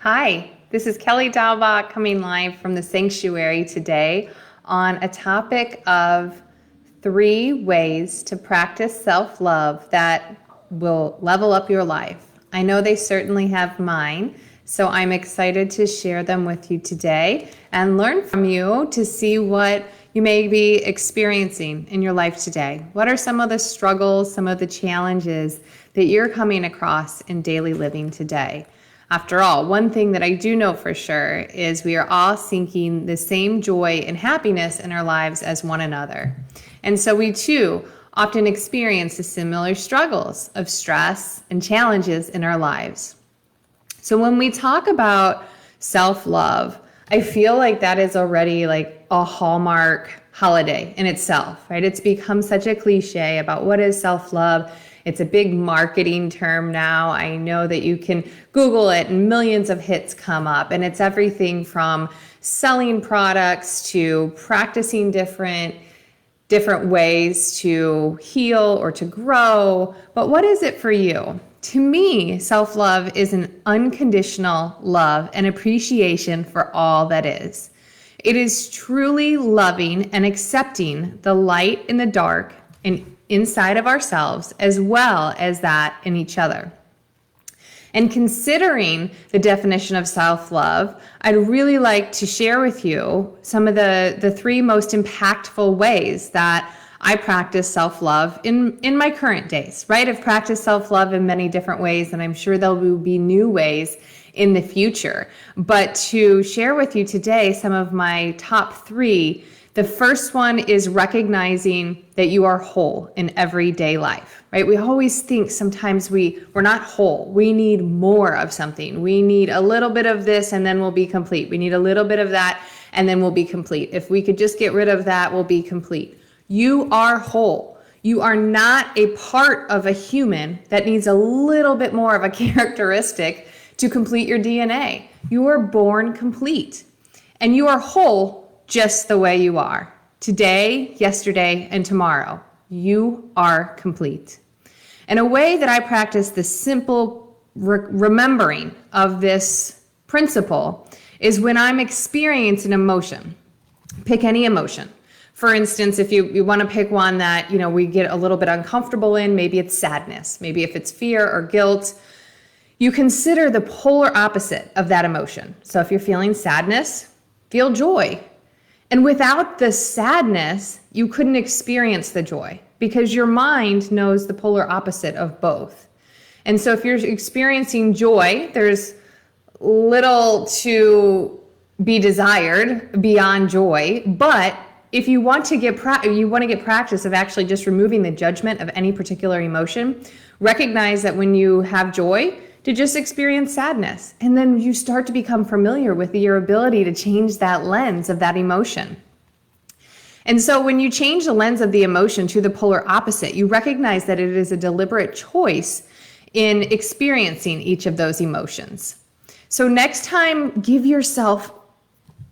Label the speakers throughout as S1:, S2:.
S1: Hi, this is Kelly Dalbach coming live from the sanctuary today on a topic of 3 ways to practice self-love that will level up your life. I know they certainly have mine, so I'm excited to share them with you today and learn from you to see what you may be experiencing in your life today. What are some of the struggles, some of the challenges that you're coming across in daily living today? After all, one thing that I do know for sure is we are all seeking the same joy and happiness in our lives as one another. And so we too often experience the similar struggles of stress and challenges in our lives. So when we talk about self-love, I feel like that is already like a hallmark holiday in itself, right? It's become such a cliche about what is self-love. It's a big marketing term now. I know that you can Google it and millions of hits come up, and it's everything from selling products to practicing different ways to heal or to grow. But what is it for you? To me, self-love is an unconditional love and appreciation for all that is. It is truly loving and accepting the light in the dark and inside of ourselves, as well as that in each other. And considering the definition of self-love, I'd really like to share with you some of the 3 most impactful ways that I practice self-love in my current days, right? I've practiced self-love in many different ways, and I'm sure there will be new ways in the future. But to share with you today some of my top 3, the first one is recognizing that you are whole in everyday life, right? We always think sometimes we're not whole. We need more of something. We need a little bit of this and then we'll be complete. We need a little bit of that and then we'll be complete. If we could just get rid of that, we'll be complete. You are whole. You are not a part of a human that needs a little bit more of a characteristic to complete your DNA. You are born complete and you are whole just the way you are. Today, yesterday, and tomorrow, you are complete. And a way that I practice the simple remembering of this principle is when I'm experiencing emotion. Pick any emotion. For instance, if you want to pick one that, we get a little bit uncomfortable in, maybe it's sadness, maybe if it's fear or guilt, you consider the polar opposite of that emotion. So if you're feeling sadness, feel joy. And without the sadness, you couldn't experience the joy because your mind knows the polar opposite of both. And so if you're experiencing joy, there's little to be desired beyond joy. But if you want to get practice of actually just removing the judgment of any particular emotion, recognize that when you have joy, to just experience sadness. And then you start to become familiar with your ability to change that lens of that emotion. And so when you change the lens of the emotion to the polar opposite, you recognize that it is a deliberate choice in experiencing each of those emotions. So next time, give yourself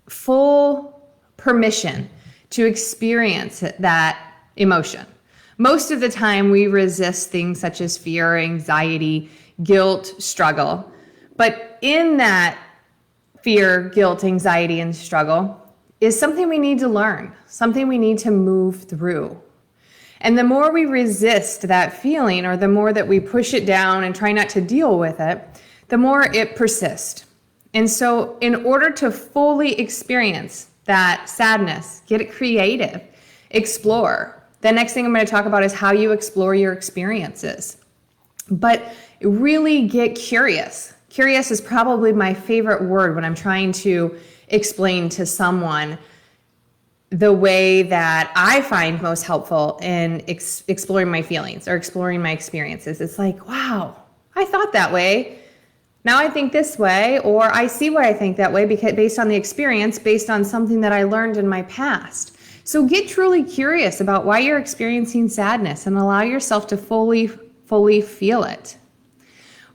S1: full permission to experience that emotion. Most of the time, we resist things such as fear, anxiety, guilt, struggle. But in that fear, guilt, anxiety, and struggle is something we need to learn, something we need to move through. And the more we resist that feeling, or the more that we push it down and try not to deal with it, the more it persists. And so in order to fully experience that sadness, get it creative, explore. The next thing I'm going to talk about is how you explore your experiences. But really get curious. Curious is probably my favorite word when I'm trying to explain to someone the way that I find most helpful in exploring my feelings or exploring my experiences. It's like, wow, I thought that way. Now I think this way, or I see why I think that way because based on the experience, based on something that I learned in my past. So get truly curious about why you're experiencing sadness and allow yourself to fully feel it.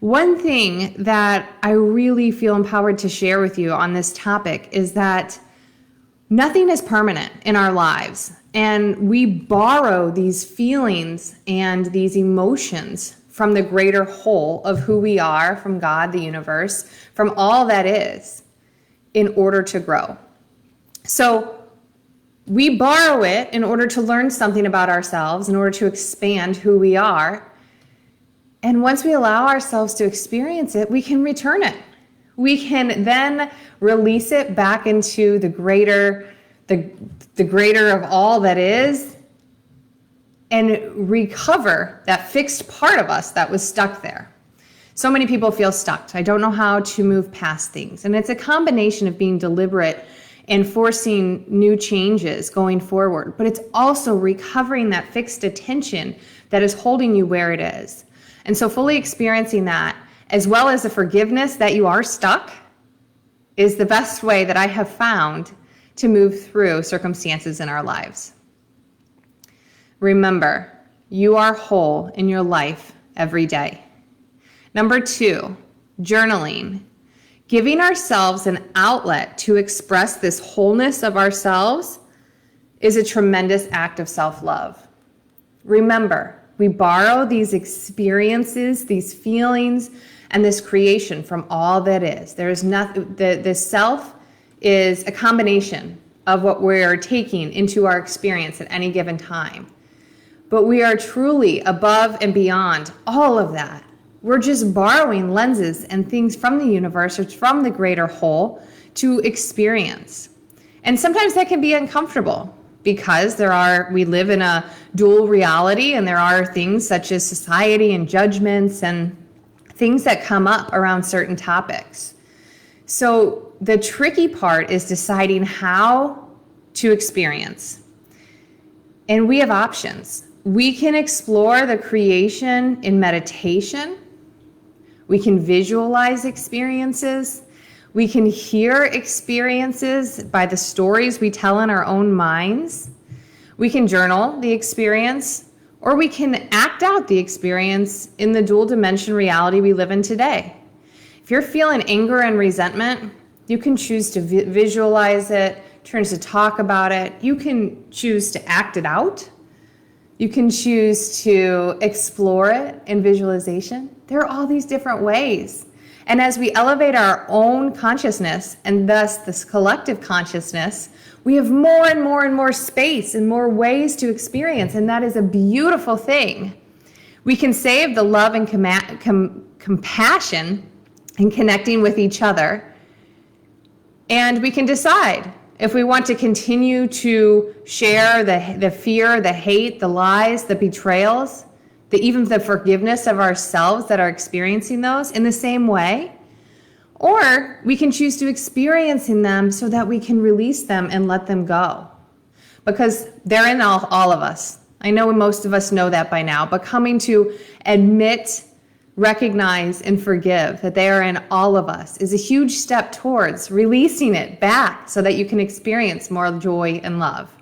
S1: One thing that I really feel empowered to share with you on this topic is that nothing is permanent in our lives, and we borrow these feelings and these emotions from the greater whole of who we are, from God, the universe, from all that is, in order to grow. So we borrow it in order to learn something about ourselves, in order to expand who we are. And once we allow ourselves to experience it, we can return it. We can then release it back into the greater of all that is, and recover that fixed part of us that was stuck there. So many people feel stuck. I don't know how to move past things. And it's a combination of being deliberate and forcing new changes going forward. But it's also recovering that fixed attention that is holding you where it is. And so fully experiencing that, as well as the forgiveness that you are stuck, is the best way that I have found to move through circumstances in our lives. Remember, you are whole in your life every day. Number 2, journaling. Giving ourselves an outlet to express this wholeness of ourselves is a tremendous act of self-love. Remember, we borrow these experiences, these feelings, and this creation from all that is. There is nothing. The self is a combination of what we're taking into our experience at any given time. But we are truly above and beyond all of that. We're just borrowing lenses and things from the universe or from the greater whole to experience. And sometimes that can be uncomfortable because we live in a dual reality, and there are things such as society and judgments and things that come up around certain topics. So the tricky part is deciding how to experience. And we have options. We can explore the creation in meditation. We can visualize experiences. We can hear experiences by the stories we tell in our own minds. We can journal the experience, or we can act out the experience in the dual dimension reality we live in today. If you're feeling anger and resentment, you can choose to visualize it, choose to talk about it. You can choose to act it out. You can choose to explore it in visualization. There are all these different ways. And as we elevate our own consciousness, and thus this collective consciousness, we have more and more and more space and more ways to experience, and that is a beautiful thing. We can save the love and compassion in connecting with each other, and we can decide if we want to continue to share the fear, the hate, the lies, the betrayals, even the forgiveness of ourselves that are experiencing those in the same way. Or we can choose to experiencing them so that we can release them and let them go. Because they're in all of us. I know most of us know that by now, but coming to admit, recognize, and forgive that they are in all of us is a huge step towards releasing it back so that you can experience more joy and love.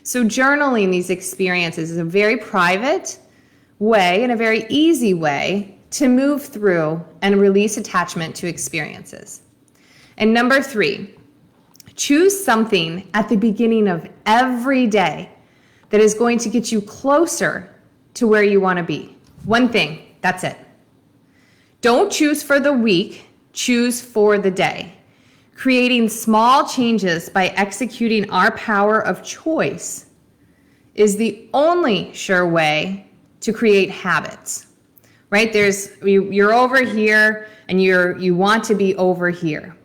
S1: So journaling these experiences is a very private way and a very easy way to move through and release attachment to experiences. And number 3, choose something at the beginning of every day that is going to get you closer to where you want to be. One thing, that's it. Don't choose for the week, choose for the day. Creating small changes by executing our power of choice is the only sure way to create habits, right? You're over here and you want to be over here.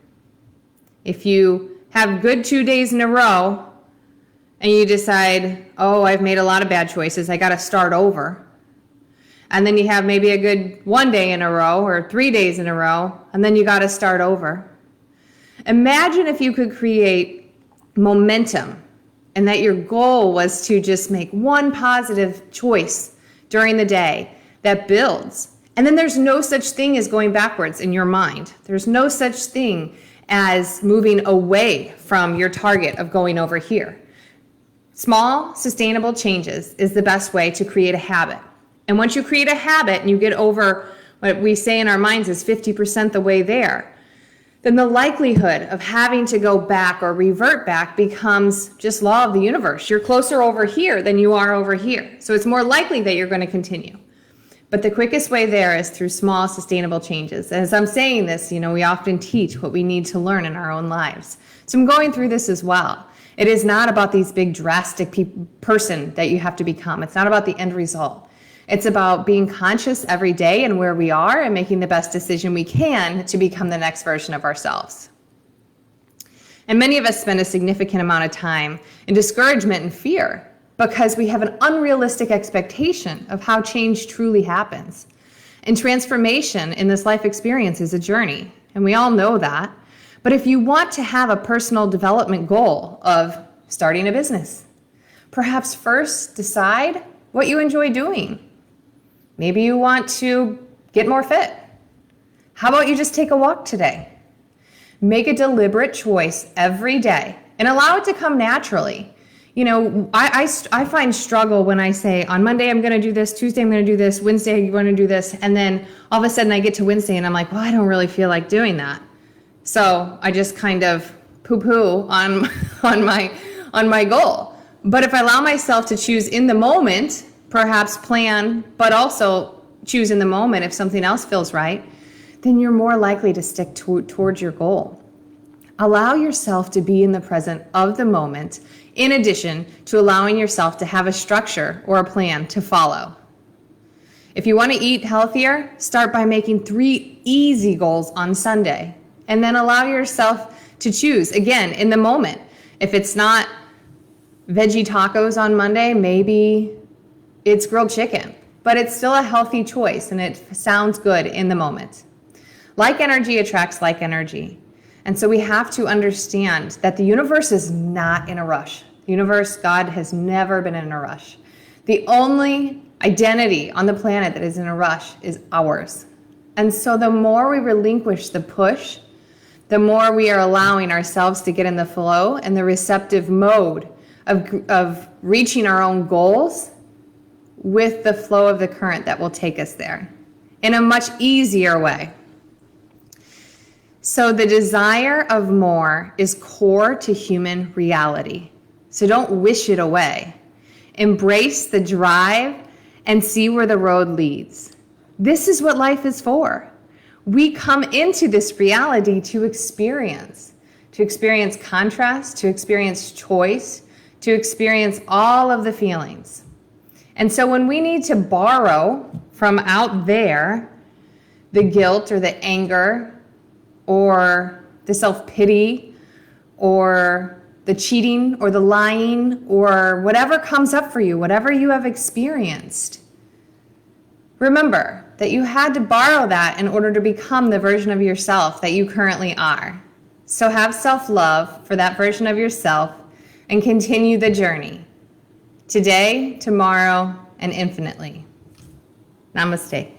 S1: If you have good 2 days in a row and you decide, oh, I've made a lot of bad choices, I got to start over. And then you have maybe a good 1 day in a row or 3 days in a row, and then you got to start over. Imagine if you could create momentum and that your goal was to just make one positive choice during the day that builds. And then there's no such thing as going backwards in your mind. There's no such thing as moving away from your target of going over here. Small, sustainable changes is the best way to create a habit. And once you create a habit and you get over what we say in our minds is 50% the way there, then the likelihood of having to go back or revert back becomes just law of the universe. You're closer over here than you are over here. So it's more likely that you're going to continue. But the quickest way there is through small, sustainable changes. As I'm saying this, we often teach what we need to learn in our own lives. So I'm going through this as well. It is not about these big, drastic person that you have to become. It's not about the end result. It's about being conscious every day and where we are and making the best decision we can to become the next version of ourselves. And many of us spend a significant amount of time in discouragement and fear because we have an unrealistic expectation of how change truly happens. And transformation in this life experience is a journey, and we all know that. But if you want to have a personal development goal of starting a business, perhaps first decide what you enjoy doing. Maybe you want to get more fit. How about you just take a walk today? Make a deliberate choice every day and allow it to come naturally. I find struggle when I say on Monday I'm going to do this, Tuesday I'm going to do this, Wednesday I'm going to do this, and then all of a sudden I get to Wednesday and I'm like, well, I don't really feel like doing that. So I just kind of poo-poo on my goal. But if I allow myself to choose in the moment, perhaps plan, but also choose in the moment if something else feels right, then you're more likely to stick towards your goal. Allow yourself to be in the present of the moment, in addition to allowing yourself to have a structure or a plan to follow. If you want to eat healthier, start by making 3 easy goals on Sunday, and then allow yourself to choose, again, in the moment. If it's not veggie tacos on Monday, maybe it's grilled chicken, but it's still a healthy choice and it sounds good in the moment. Like energy attracts like energy. And so we have to understand that the universe is not in a rush. The universe, God, has never been in a rush. The only identity on the planet that is in a rush is ours. And so the more we relinquish the push, the more we are allowing ourselves to get in the flow and the receptive mode of reaching our own goals with the flow of the current that will take us there in a much easier way. So the desire of more is core to human reality. So don't wish it away. Embrace the drive and see where the road leads. This is what life is for. We come into this reality to experience contrast, to experience choice, to experience all of the feelings. And so when we need to borrow from out there the guilt or the anger or the self-pity or the cheating or the lying or whatever comes up for you, whatever you have experienced, remember that you had to borrow that in order to become the version of yourself that you currently are. So have self-love for that version of yourself and continue the journey today, tomorrow, and infinitely. Namaste.